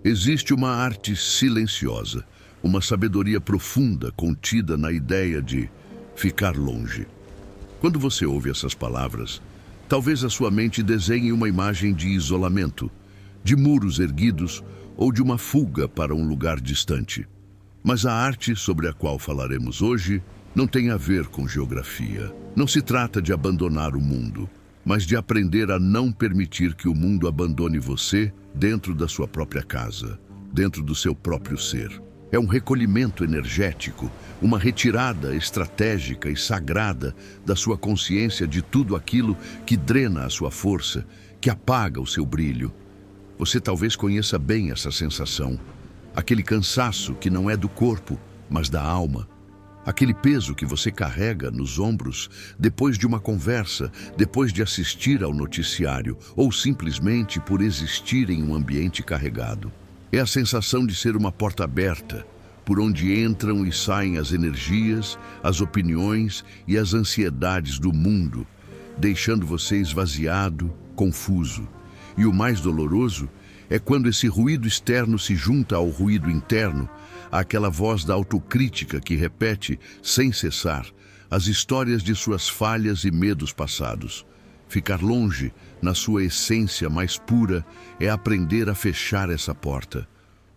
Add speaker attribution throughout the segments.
Speaker 1: Existe uma arte silenciosa, uma sabedoria profunda contida na ideia de ficar longe. Quando você ouve essas palavras, talvez a sua mente desenhe uma imagem de isolamento, de muros erguidos ou de uma fuga para um lugar distante. Mas a arte sobre a qual falaremos hoje não tem a ver com geografia. Não se trata de abandonar o mundo, mas de aprender a não permitir que o mundo abandone você dentro da sua própria casa, dentro do seu próprio ser. É um recolhimento energético, uma retirada estratégica e sagrada da sua consciência de tudo aquilo que drena a sua força, que apaga o seu brilho. Você talvez conheça bem essa sensação, aquele cansaço que não é do corpo, mas da alma. Aquele peso que você carrega nos ombros depois de uma conversa, depois de assistir ao noticiário ou simplesmente por existir em um ambiente carregado. É a sensação de ser uma porta aberta, por onde entram e saem as energias, as opiniões e as ansiedades do mundo, deixando você esvaziado, confuso. E o mais doloroso é quando esse ruído externo se junta ao ruído interno, àquela voz da autocrítica que repete, sem cessar, as histórias de suas falhas e medos passados. Ficar longe, na sua essência mais pura, é aprender a fechar essa porta.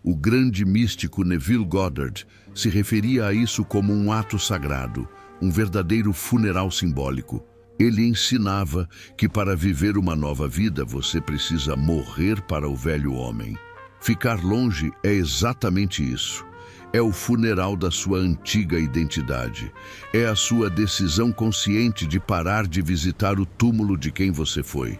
Speaker 1: O grande místico Neville Goddard se referia a isso como um ato sagrado, um verdadeiro funeral simbólico. Ele ensinava que para viver uma nova vida você precisa morrer para o velho homem. Ficar longe é exatamente isso. É o funeral da sua antiga identidade. É a sua decisão consciente de parar de visitar o túmulo de quem você foi.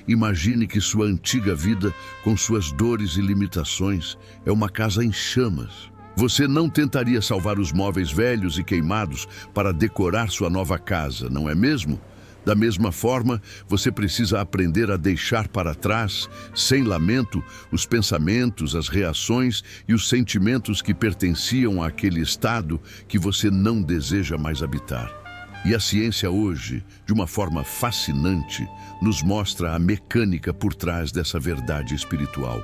Speaker 1: Imagine que sua antiga vida, com suas dores e limitações, é uma casa em chamas. Você não tentaria salvar os móveis velhos e queimados para decorar sua nova casa, não é mesmo? Da mesma forma, você precisa aprender a deixar para trás, sem lamento, os pensamentos, as reações e os sentimentos que pertenciam àquele estado que você não deseja mais habitar. E a ciência hoje, de uma forma fascinante, nos mostra a mecânica por trás dessa verdade espiritual.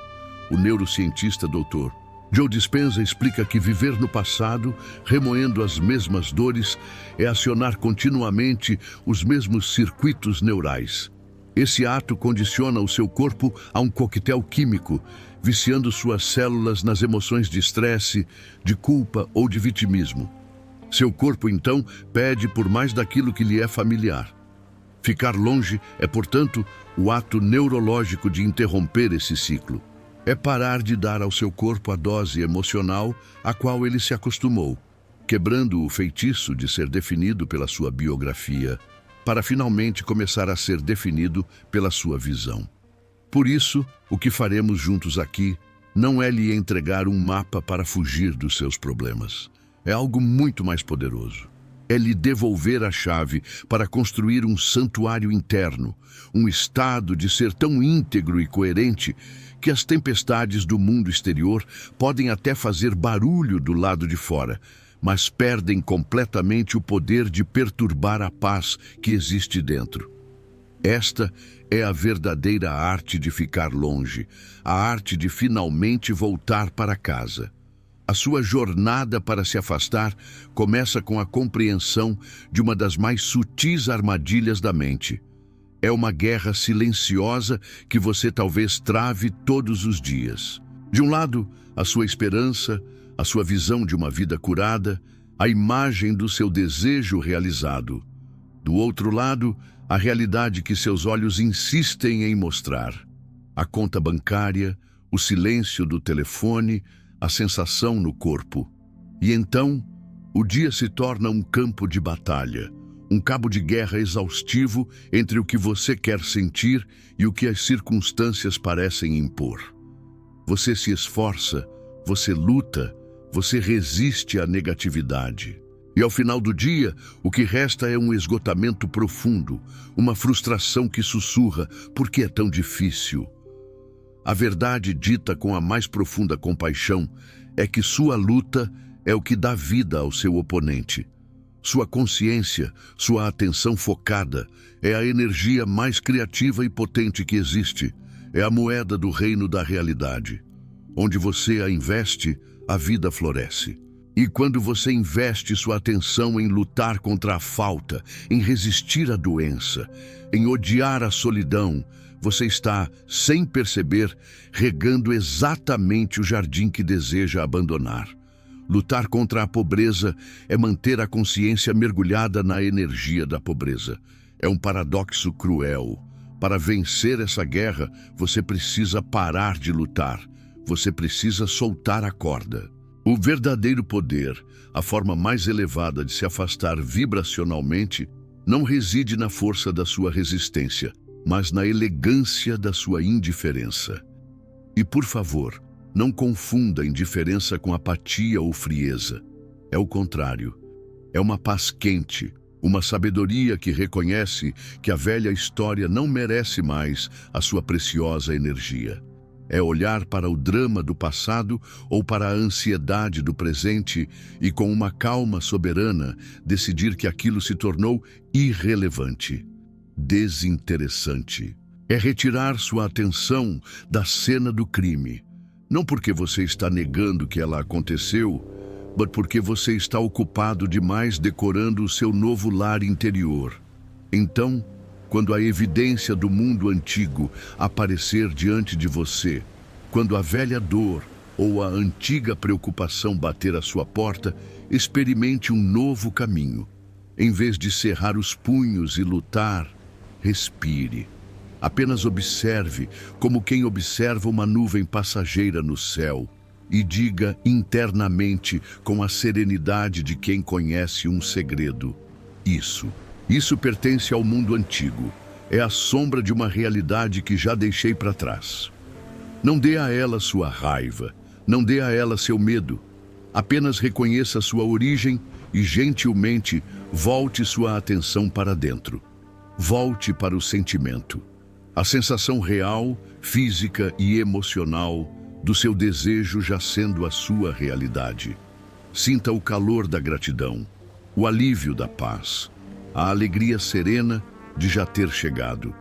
Speaker 1: O neurocientista Dr. Joe Dispenza explica que viver no passado, remoendo as mesmas dores, é acionar continuamente os mesmos circuitos neurais. Esse ato condiciona o seu corpo a um coquetel químico, viciando suas células nas emoções de estresse, de culpa ou de vitimismo. Seu corpo, então, pede por mais daquilo que lhe é familiar. Ficar longe é, portanto, o ato neurológico de interromper esse ciclo. É parar de dar ao seu corpo a dose emocional a qual ele se acostumou, quebrando o feitiço de ser definido pela sua biografia, para finalmente começar a ser definido pela sua visão. Por isso, o que faremos juntos aqui não é lhe entregar um mapa para fugir dos seus problemas. É algo muito mais poderoso. É lhe devolver a chave para construir um santuário interno, um estado de ser tão íntegro e coerente que as tempestades do mundo exterior podem até fazer barulho do lado de fora, mas perdem completamente o poder de perturbar a paz que existe dentro. Esta é a verdadeira arte de ficar longe, a arte de finalmente voltar para casa. A sua jornada para se afastar começa com a compreensão de uma das mais sutis armadilhas da mente. É uma guerra silenciosa que você talvez trave todos os dias. De um lado, a sua esperança, a sua visão de uma vida curada, a imagem do seu desejo realizado. Do outro lado, a realidade que seus olhos insistem em mostrar. A conta bancária, o silêncio do telefone, a sensação no corpo. E então, o dia se torna um campo de batalha, um cabo de guerra exaustivo entre o que você quer sentir e o que as circunstâncias parecem impor. Você se esforça, você luta, você resiste à negatividade. E ao final do dia, o que resta é um esgotamento profundo, uma frustração que sussurra: por que é tão difícil? A verdade dita com a mais profunda compaixão é que sua luta é o que dá vida ao seu oponente. Sua consciência, sua atenção focada, é a energia mais criativa e potente que existe. É a moeda do reino da realidade. Onde você a investe, a vida floresce. E quando você investe sua atenção em lutar contra a falta, em resistir à doença, em odiar a solidão, você está, sem perceber, regando exatamente o jardim que deseja abandonar. Lutar contra a pobreza é manter a consciência mergulhada na energia da pobreza. É um paradoxo cruel. Para vencer essa guerra, você precisa parar de lutar. Você precisa soltar a corda. O verdadeiro poder, a forma mais elevada de se afastar vibracionalmente, não reside na força da sua resistência, mas na elegância da sua indiferença. E, por favor, não confunda indiferença com apatia ou frieza. É o contrário. É uma paz quente, uma sabedoria que reconhece que a velha história não merece mais a sua preciosa energia. É olhar para o drama do passado ou para a ansiedade do presente e, com uma calma soberana, decidir que aquilo se tornou irrelevante, desinteressante. É retirar sua atenção da cena do crime, não porque você está negando que ela aconteceu, mas porque você está ocupado demais decorando o seu novo lar interior. Então, quando a evidência do mundo antigo aparecer diante de você, quando a velha dor ou a antiga preocupação bater à sua porta, experimente um novo caminho. Em vez de cerrar os punhos e lutar, respire. Apenas observe como quem observa uma nuvem passageira no céu e diga internamente com a serenidade de quem conhece um segredo: Isso pertence ao mundo antigo. É a sombra de uma realidade que já deixei para trás. Não dê a ela sua raiva. Não dê a ela seu medo. Apenas reconheça sua origem e, gentilmente, volte sua atenção para dentro. Volte para o sentimento. A sensação real, física e emocional do seu desejo já sendo a sua realidade. Sinta o calor da gratidão, o alívio da paz, a alegria serena de já ter chegado.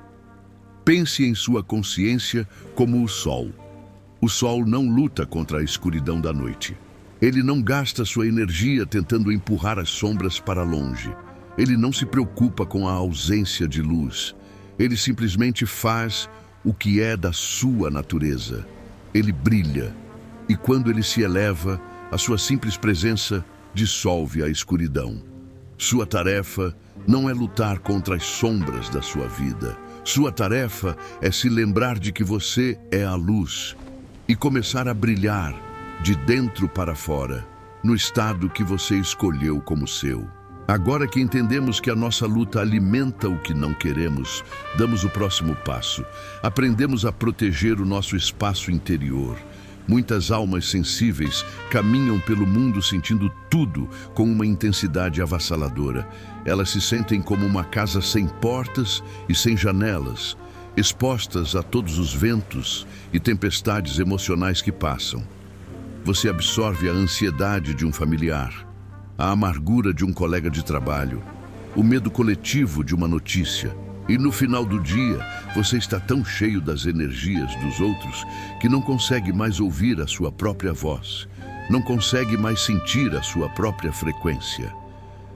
Speaker 1: Pense em sua consciência como o sol. O sol não luta contra a escuridão da noite. Ele não gasta sua energia tentando empurrar as sombras para longe. Ele não se preocupa com a ausência de luz. Ele simplesmente faz o que é da sua natureza. Ele brilha, e quando ele se eleva, a sua simples presença dissolve a escuridão. Sua tarefa não é lutar contra as sombras da sua vida. Sua tarefa é se lembrar de que você é a luz e começar a brilhar de dentro para fora, no estado que você escolheu como seu. Agora que entendemos que a nossa luta alimenta o que não queremos, damos o próximo passo. Aprendemos a proteger o nosso espaço interior. Muitas almas sensíveis caminham pelo mundo sentindo tudo com uma intensidade avassaladora. Elas se sentem como uma casa sem portas e sem janelas, expostas a todos os ventos e tempestades emocionais que passam. Você absorve a ansiedade de um familiar, a amargura de um colega de trabalho, o medo coletivo de uma notícia. E no final do dia, você está tão cheio das energias dos outros que não consegue mais ouvir a sua própria voz, não consegue mais sentir a sua própria frequência.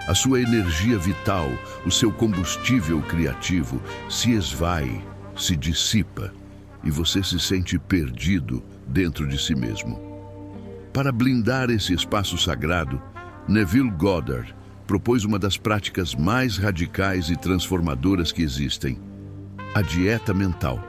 Speaker 1: A sua energia vital, o seu combustível criativo, se esvai, se dissipa e você se sente perdido dentro de si mesmo. Para blindar esse espaço sagrado, Neville Goddard propôs uma das práticas mais radicais e transformadoras que existem: a dieta mental.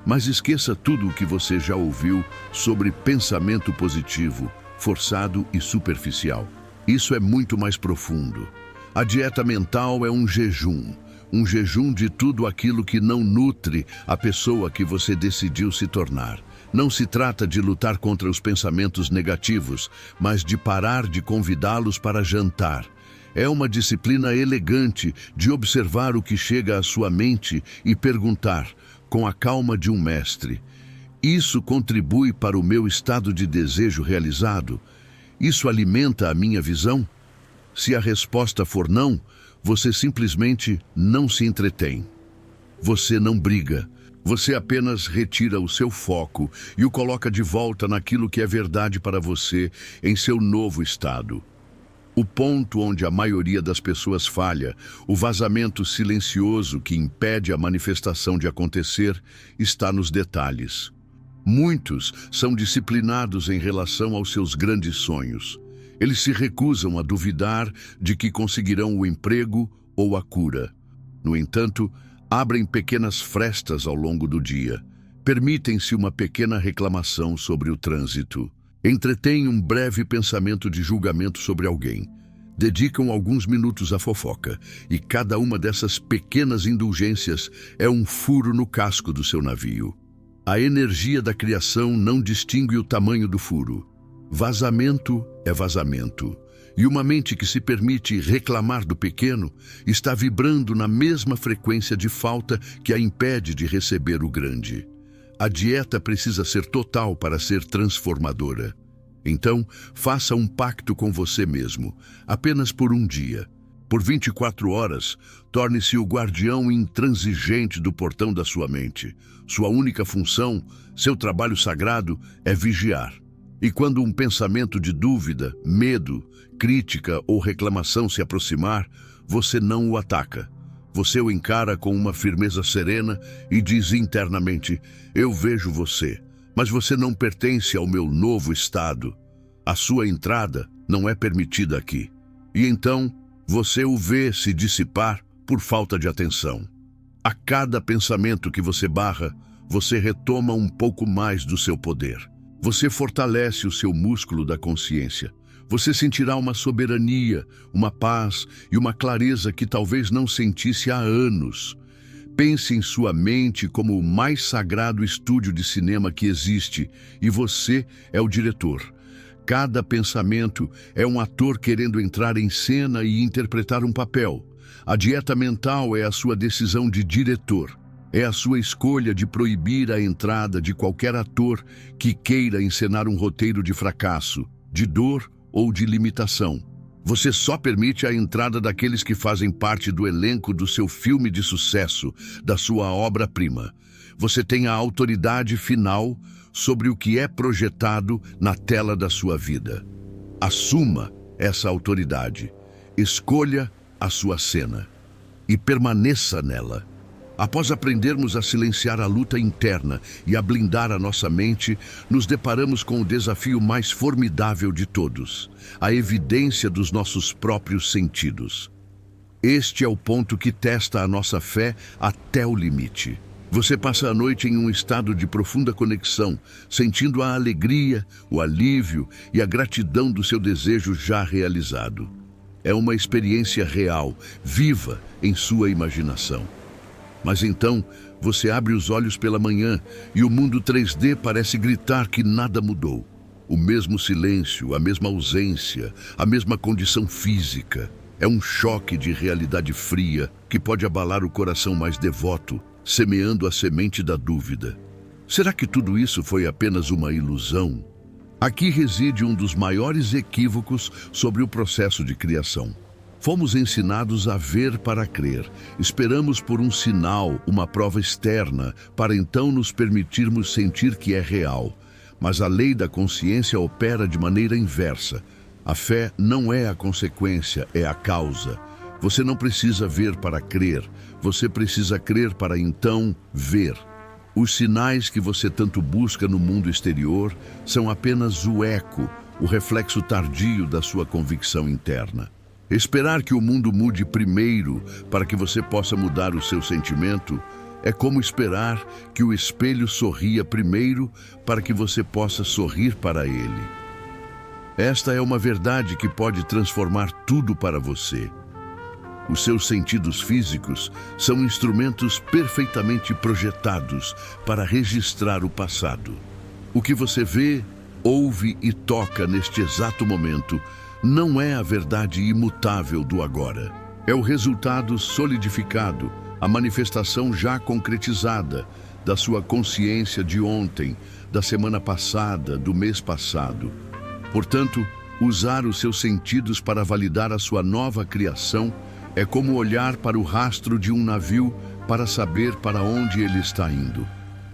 Speaker 1: Mas esqueça tudo o que você já ouviu sobre pensamento positivo, forçado e superficial. Isso é muito mais profundo. A dieta mental é um jejum de tudo aquilo que não nutre a pessoa que você decidiu se tornar. Não se trata de lutar contra os pensamentos negativos, mas de parar de convidá-los para jantar. É uma disciplina elegante de observar o que chega à sua mente e perguntar, com a calma de um mestre: isso contribui para o meu estado de desejo realizado? Isso alimenta a minha visão? Se a resposta for não, você simplesmente não se entretém. Você não briga, Você apenas retira o seu foco e o coloca de volta naquilo que é verdade para você em seu novo estado. O ponto onde a maioria das pessoas falha, o vazamento silencioso que impede a manifestação de acontecer, está nos detalhes. Muitos são disciplinados em relação aos seus grandes sonhos. Eles se recusam a duvidar de que conseguirão o emprego ou a cura. No entanto, abrem pequenas frestas ao longo do dia. Permitem-se uma pequena reclamação sobre o trânsito. Entretêm um breve pensamento de julgamento sobre alguém. Dedicam alguns minutos à fofoca, e cada uma dessas pequenas indulgências é um furo no casco do seu navio. A energia da criação não distingue o tamanho do furo. Vazamento é vazamento. E uma mente que se permite reclamar do pequeno está vibrando na mesma frequência de falta que a impede de receber o grande. A dieta precisa ser total para ser transformadora. Então, faça um pacto com você mesmo, apenas por um dia. Por 24 horas, torne-se o guardião intransigente do portão da sua mente. Sua única função, seu trabalho sagrado, é vigiar. E quando um pensamento de dúvida, medo, crítica ou reclamação se aproximar, você não o ataca. Você o encara com uma firmeza serena e diz internamente: eu vejo você, mas você não pertence ao meu novo estado. A sua entrada não é permitida aqui. E então, você o vê se dissipar por falta de atenção. A cada pensamento que você barra, você retoma um pouco mais do seu poder. Você fortalece o seu músculo da consciência. Você sentirá uma soberania, uma paz e uma clareza que talvez não sentisse há anos. Pense em sua mente como o mais sagrado estúdio de cinema que existe, e você é o diretor. Cada pensamento é um ator querendo entrar em cena e interpretar um papel. A dieta mental é a sua decisão de diretor. É a sua escolha de proibir a entrada de qualquer ator que queira encenar um roteiro de fracasso, de dor ou de limitação. Você só permite a entrada daqueles que fazem parte do elenco do seu filme de sucesso, da sua obra-prima. Você tem a autoridade final sobre o que é projetado na tela da sua vida. Assuma essa autoridade. Escolha a sua cena e permaneça nela. Após aprendermos a silenciar a luta interna e a blindar a nossa mente, nos deparamos com o desafio mais formidável de todos: a evidência dos nossos próprios sentidos. Este é o ponto que testa a nossa fé até o limite. Você passa a noite em um estado de profunda conexão, sentindo a alegria, o alívio e a gratidão do seu desejo já realizado. É uma experiência real, viva em sua imaginação. Mas então, você abre os olhos pela manhã e o mundo 3D parece gritar que nada mudou. O mesmo silêncio, a mesma ausência, a mesma condição física. É um choque de realidade fria que pode abalar o coração mais devoto, semeando a semente da dúvida. Será que tudo isso foi apenas uma ilusão? Aqui reside um dos maiores equívocos sobre o processo de criação. Fomos ensinados a ver para crer. Esperamos por um sinal, uma prova externa, para então nos permitirmos sentir que é real. Mas a lei da consciência opera de maneira inversa. A fé não é a consequência, é a causa. Você não precisa ver para crer, você precisa crer para então ver. Os sinais que você tanto busca no mundo exterior são apenas o eco, o reflexo tardio da sua convicção interna. Esperar que o mundo mude primeiro para que você possa mudar o seu sentimento é como esperar que o espelho sorria primeiro para que você possa sorrir para ele. Esta é uma verdade que pode transformar tudo para você. Os seus sentidos físicos são instrumentos perfeitamente projetados para registrar o passado. O que você vê, ouve e toca neste exato momento não é a verdade imutável do agora. É o resultado solidificado, a manifestação já concretizada da sua consciência de ontem, da semana passada, do mês passado. Portanto, usar os seus sentidos para validar a sua nova criação é como olhar para o rastro de um navio para saber para onde ele está indo.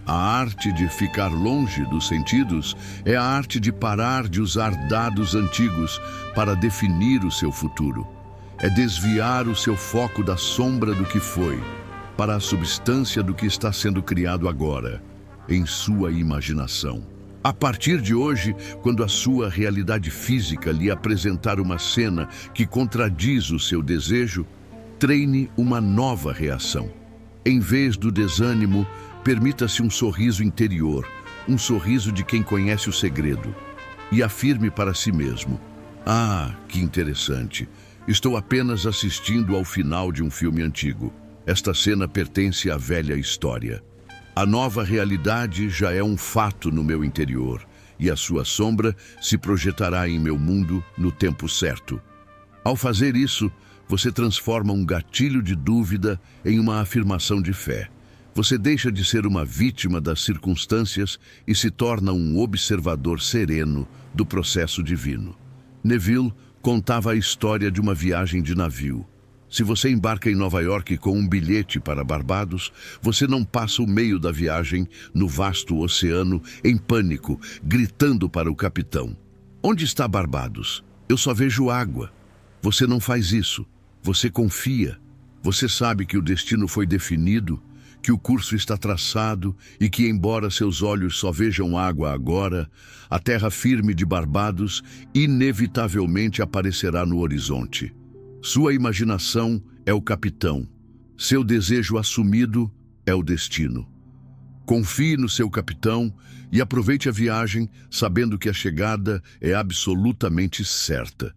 Speaker 1: A arte de ficar longe dos sentidos é a arte de parar de usar dados antigos para definir o seu futuro. É desviar o seu foco da sombra do que foi para a substância do que está sendo criado agora, em sua imaginação. A partir de hoje, quando a sua realidade física lhe apresentar uma cena que contradiz o seu desejo, treine uma nova reação. Em vez do desânimo, permita-se um sorriso interior, um sorriso de quem conhece o segredo, e afirme para si mesmo: "Ah, que interessante! Estou apenas assistindo ao final de um filme antigo. Esta cena pertence à velha história. A nova realidade já é um fato no meu interior, e a sua sombra se projetará em meu mundo no tempo certo." Ao fazer isso, você transforma um gatilho de dúvida em uma afirmação de fé. Você deixa de ser uma vítima das circunstâncias e se torna um observador sereno do processo divino. Neville contava a história de uma viagem de navio. Se você embarca em Nova York com um bilhete para Barbados, você não passa o meio da viagem no vasto oceano em pânico, gritando para o capitão: "Onde está Barbados? Eu só vejo água." Você não faz isso. Você confia. Você sabe que o destino foi definido, que o curso está traçado e que, embora seus olhos só vejam água agora, a terra firme de Barbados inevitavelmente aparecerá no horizonte. Sua imaginação é o capitão. Seu desejo assumido é o destino. Confie no seu capitão e aproveite a viagem sabendo que a chegada é absolutamente certa.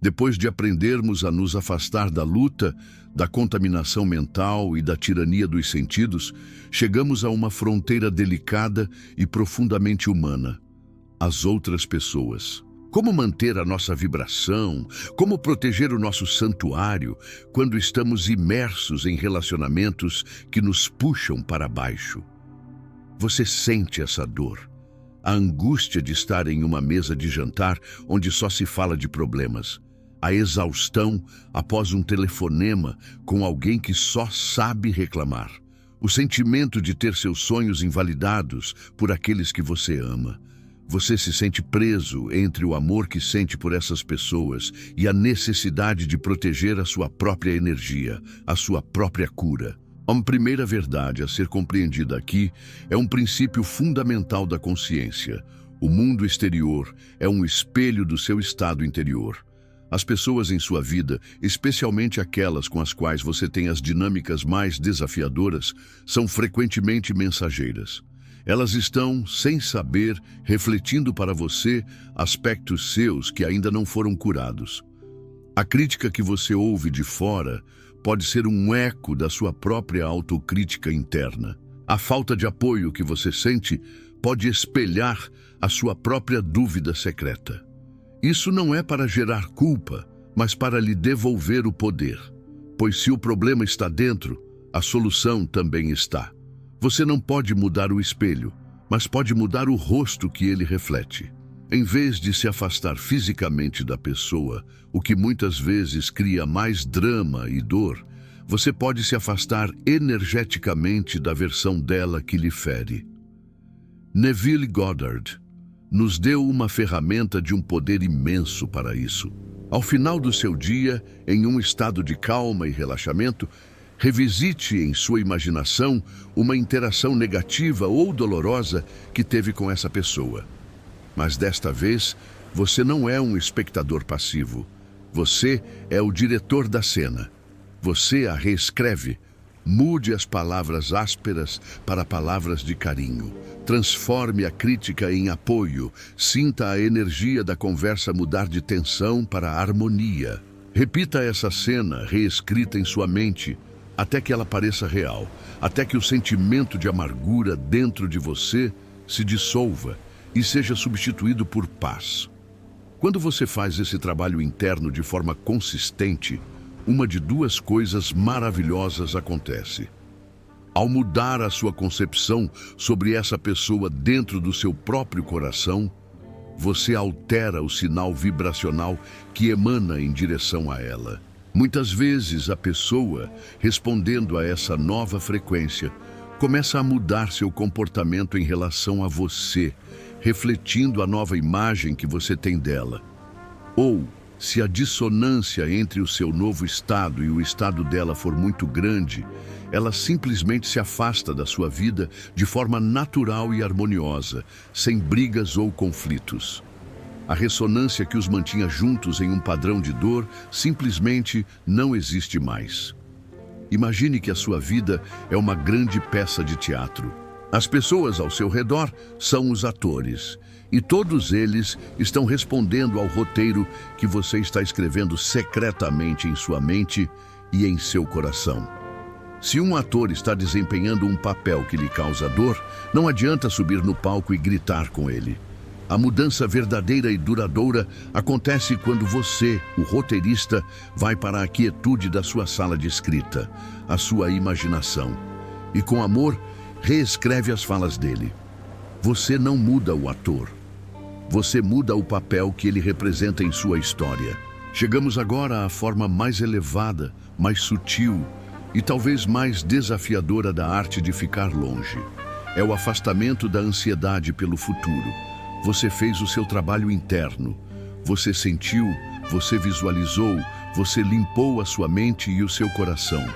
Speaker 1: Depois de aprendermos a nos afastar da luta, da contaminação mental e da tirania dos sentidos, chegamos a uma fronteira delicada e profundamente humana: as outras pessoas. Como manter a nossa vibração? Como proteger o nosso santuário quando estamos imersos em relacionamentos que nos puxam para baixo? Você sente essa dor, a angústia de estar em uma mesa de jantar onde só se fala de problemas, a exaustão após um telefonema com alguém que só sabe reclamar, o sentimento de ter seus sonhos invalidados por aqueles que você ama. Você se sente preso entre o amor que sente por essas pessoas e a necessidade de proteger a sua própria energia, a sua própria cura. Uma primeira verdade a ser compreendida aqui é um princípio fundamental da consciência. O mundo exterior é um espelho do seu estado interior. As pessoas em sua vida, especialmente aquelas com as quais você tem as dinâmicas mais desafiadoras, são frequentemente mensageiras. Elas estão, sem saber, refletindo para você aspectos seus que ainda não foram curados. A crítica que você ouve de fora pode ser um eco da sua própria autocrítica interna. A falta de apoio que você sente pode espelhar a sua própria dúvida secreta. Isso não é para gerar culpa, mas para lhe devolver o poder. Pois se o problema está dentro, a solução também está. Você não pode mudar o espelho, mas pode mudar o rosto que ele reflete. Em vez de se afastar fisicamente da pessoa, o que muitas vezes cria mais drama e dor, você pode se afastar energeticamente da versão dela que lhe fere. Neville Goddard nos deu uma ferramenta de um poder imenso para isso. Ao final do seu dia, em um estado de calma e relaxamento, revisite em sua imaginação uma interação negativa ou dolorosa que teve com essa pessoa. Mas desta vez, você não é um espectador passivo. Você é o diretor da cena. Você a reescreve. Mude as palavras ásperas para palavras de carinho. Transforme a crítica em apoio. Sinta a energia da conversa mudar de tensão para harmonia. Repita essa cena reescrita em sua mente até que ela pareça real, até que o sentimento de amargura dentro de você se dissolva e seja substituído por paz. Quando você faz esse trabalho interno de forma consistente, uma de duas coisas maravilhosas acontece. Ao mudar a sua concepção sobre essa pessoa dentro do seu próprio coração, você altera o sinal vibracional que emana em direção a ela. Muitas vezes a pessoa, respondendo a essa nova frequência, começa a mudar seu comportamento em relação a você, refletindo a nova imagem que você tem dela. Ou, se a dissonância entre o seu novo estado e o estado dela for muito grande, ela simplesmente se afasta da sua vida de forma natural e harmoniosa, sem brigas ou conflitos. A ressonância que os mantinha juntos em um padrão de dor simplesmente não existe mais. Imagine que a sua vida é uma grande peça de teatro. As pessoas ao seu redor são os atores, e todos eles estão respondendo ao roteiro que você está escrevendo secretamente em sua mente e em seu coração. Se um ator está desempenhando um papel que lhe causa dor, não adianta subir no palco e gritar com ele. A mudança verdadeira e duradoura acontece quando você, o roteirista, vai para a quietude da sua sala de escrita, a sua imaginação, e com amor reescreve as falas dele. Você não muda o ator. Você muda o papel que ele representa em sua história. Chegamos agora à forma mais elevada, mais sutil e talvez mais desafiadora da arte de ficar longe. É o afastamento da ansiedade pelo futuro. Você fez o seu trabalho interno. Você sentiu, você visualizou, você limpou a sua mente e o seu coração.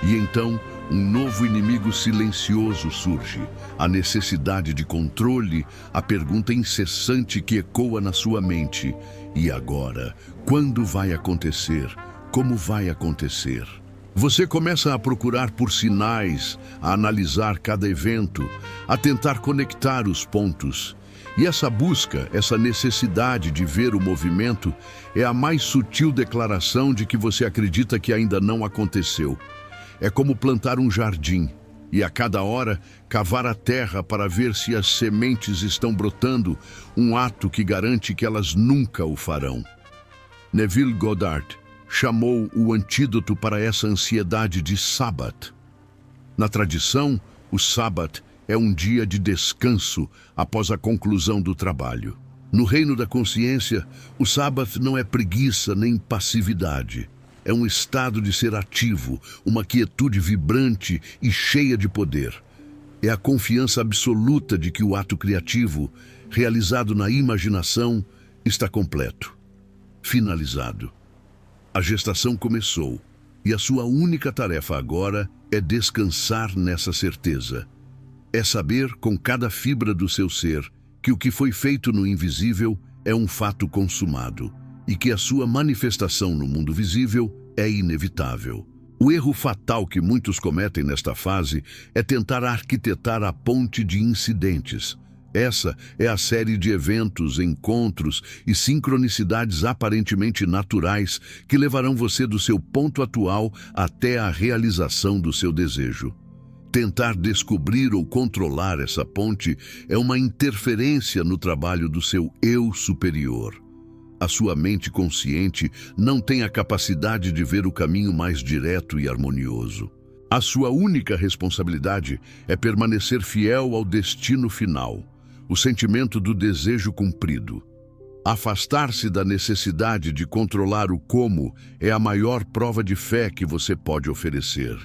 Speaker 1: E então, um novo inimigo silencioso surge. A necessidade de controle, a pergunta incessante que ecoa na sua mente. E agora? Quando vai acontecer? Como vai acontecer? Você começa a procurar por sinais, a analisar cada evento, a tentar conectar os pontos. E essa busca, essa necessidade de ver o movimento, é a mais sutil declaração de que você acredita que ainda não aconteceu. É como plantar um jardim e a cada hora cavar a terra para ver se as sementes estão brotando, um ato que garante que elas nunca o farão. Neville Goddard chamou o antídoto para essa ansiedade de Sabbath. Na tradição, o Sabbath é um dia de descanso após a conclusão do trabalho. No reino da consciência, o Sabbath não é preguiça nem passividade. É um estado de ser ativo, uma quietude vibrante e cheia de poder. É a confiança absoluta de que o ato criativo, realizado na imaginação, está completo, finalizado. A gestação começou, e a sua única tarefa agora é descansar nessa certeza. É saber, com cada fibra do seu ser, que o que foi feito no invisível é um fato consumado e que a sua manifestação no mundo visível é inevitável. O erro fatal que muitos cometem nesta fase é tentar arquitetar a ponte de incidentes. Essa é a série de eventos, encontros e sincronicidades aparentemente naturais que levarão você do seu ponto atual até a realização do seu desejo. Tentar descobrir ou controlar essa ponte é uma interferência no trabalho do seu eu superior. A sua mente consciente não tem a capacidade de ver o caminho mais direto e harmonioso. A sua única responsabilidade é permanecer fiel ao destino final, o sentimento do desejo cumprido. Afastar-se da necessidade de controlar o como é a maior prova de fé que você pode oferecer.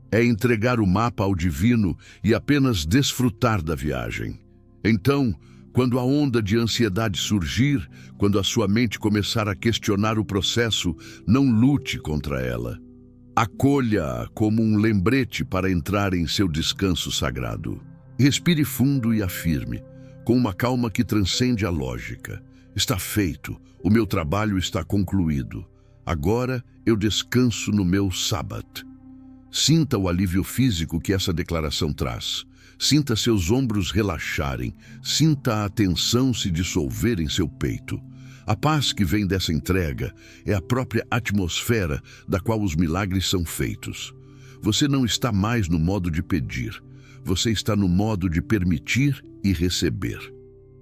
Speaker 1: É entregar o mapa ao divino e apenas desfrutar da viagem. Então, quando a onda de ansiedade surgir, quando a sua mente começar a questionar o processo, não lute contra ela. Acolha-a como um lembrete para entrar em seu descanso sagrado. Respire fundo e afirme, com uma calma que transcende a lógica. Está feito, o meu trabalho está concluído. Agora eu descanso no meu Sabbath. Sinta o alívio físico que essa declaração traz. Sinta seus ombros relaxarem. Sinta a tensão se dissolver em seu peito. A paz que vem dessa entrega é a própria atmosfera da qual os milagres são feitos. Você não está mais no modo de pedir. Você está no modo de permitir e receber.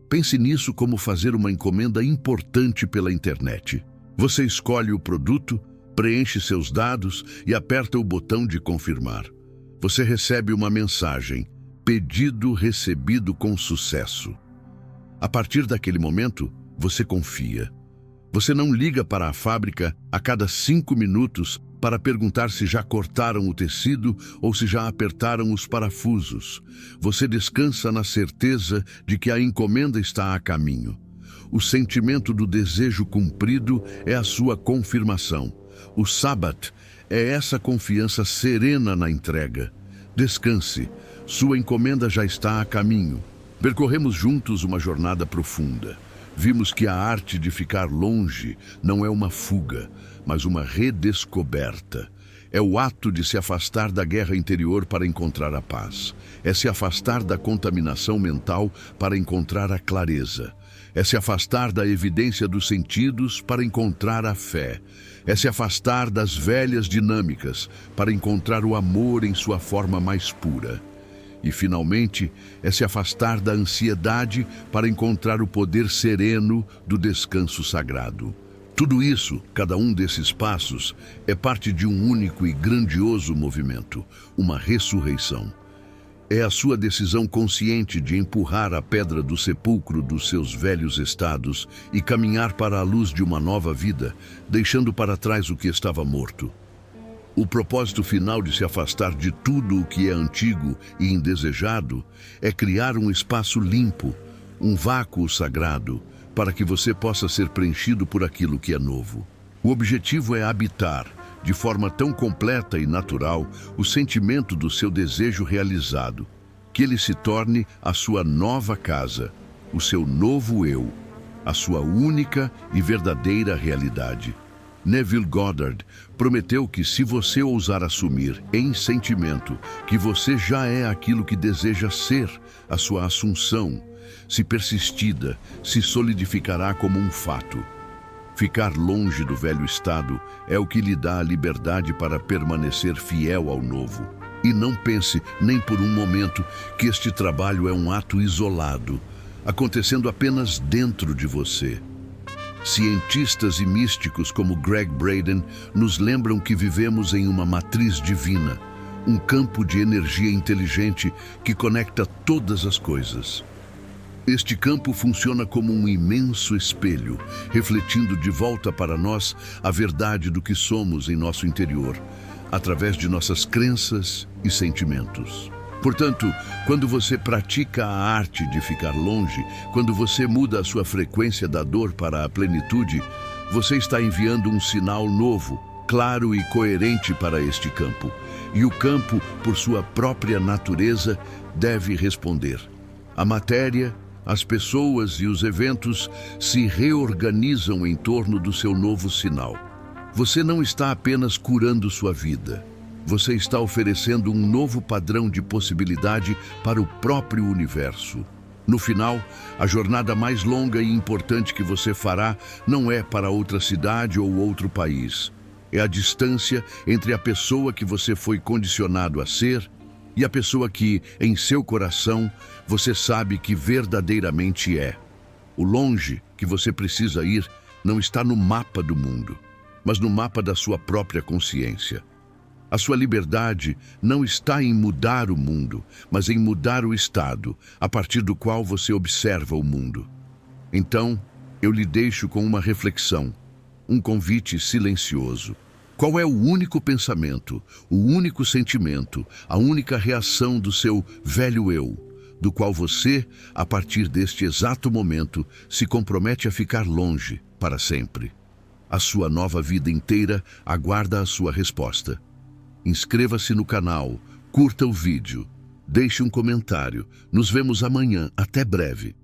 Speaker 1: Pense nisso como fazer uma encomenda importante pela internet. Você escolhe o produto, preenche seus dados e aperta o botão de confirmar. Você recebe uma mensagem: pedido recebido com sucesso. A partir daquele momento, você confia. Você não liga para a fábrica a cada 5 minutos para perguntar se já cortaram o tecido ou se já apertaram os parafusos. Você descansa na certeza de que a encomenda está a caminho. O sentimento do desejo cumprido é a sua confirmação. O Sabbath é essa confiança serena na entrega. Descanse, sua encomenda já está a caminho. Percorremos juntos uma jornada profunda. Vimos que a arte de ficar longe não é uma fuga, mas uma redescoberta. É o ato de se afastar da guerra interior para encontrar a paz. É se afastar da contaminação mental para encontrar a clareza. É se afastar da evidência dos sentidos para encontrar a fé. É se afastar das velhas dinâmicas para encontrar o amor em sua forma mais pura. E, finalmente, é se afastar da ansiedade para encontrar o poder sereno do descanso sagrado. Tudo isso, cada um desses passos, é parte de um único e grandioso movimento, uma ressurreição. É a sua decisão consciente de empurrar a pedra do sepulcro dos seus velhos estados e caminhar para a luz de uma nova vida, deixando para trás o que estava morto. O propósito final de se afastar de tudo o que é antigo e indesejado é criar um espaço limpo, um vácuo sagrado, para que você possa ser preenchido por aquilo que é novo. O objetivo é habitar, de forma tão completa e natural, o sentimento do seu desejo realizado, que ele se torne a sua nova casa, o seu novo eu, a sua única e verdadeira realidade. Neville Goddard prometeu que se você ousar assumir em sentimento que você já é aquilo que deseja ser, a sua assunção, se persistida, se solidificará como um fato. Ficar longe do velho estado é o que lhe dá a liberdade para permanecer fiel ao novo. E não pense nem por um momento que este trabalho é um ato isolado, acontecendo apenas dentro de você. Cientistas e místicos como Greg Braden nos lembram que vivemos em uma matriz divina, um campo de energia inteligente que conecta todas as coisas. Este campo funciona como um imenso espelho, refletindo de volta para nós a verdade do que somos em nosso interior, através de nossas crenças e sentimentos. Portanto, quando você pratica a arte de ficar longe, quando você muda a sua frequência da dor para a plenitude, você está enviando um sinal novo, claro e coerente para este campo. E o campo, por sua própria natureza, deve responder. A matéria, as pessoas e os eventos se reorganizam em torno do seu novo sinal. Você não está apenas curando sua vida. Você está oferecendo um novo padrão de possibilidade para o próprio universo. No final, a jornada mais longa e importante que você fará não é para outra cidade ou outro país. É a distância entre a pessoa que você foi condicionado a ser e a pessoa que, em seu coração, você sabe que verdadeiramente é. O longe que você precisa ir não está no mapa do mundo, mas no mapa da sua própria consciência. A sua liberdade não está em mudar o mundo, mas em mudar o estado, a partir do qual você observa o mundo. Então, eu lhe deixo com uma reflexão, um convite silencioso. Qual é o único pensamento, o único sentimento, a única reação do seu velho eu, do qual você, a partir deste exato momento, se compromete a ficar longe para sempre? A sua nova vida inteira aguarda a sua resposta. Inscreva-se no canal, curta o vídeo, deixe um comentário. Nos vemos amanhã. Até breve.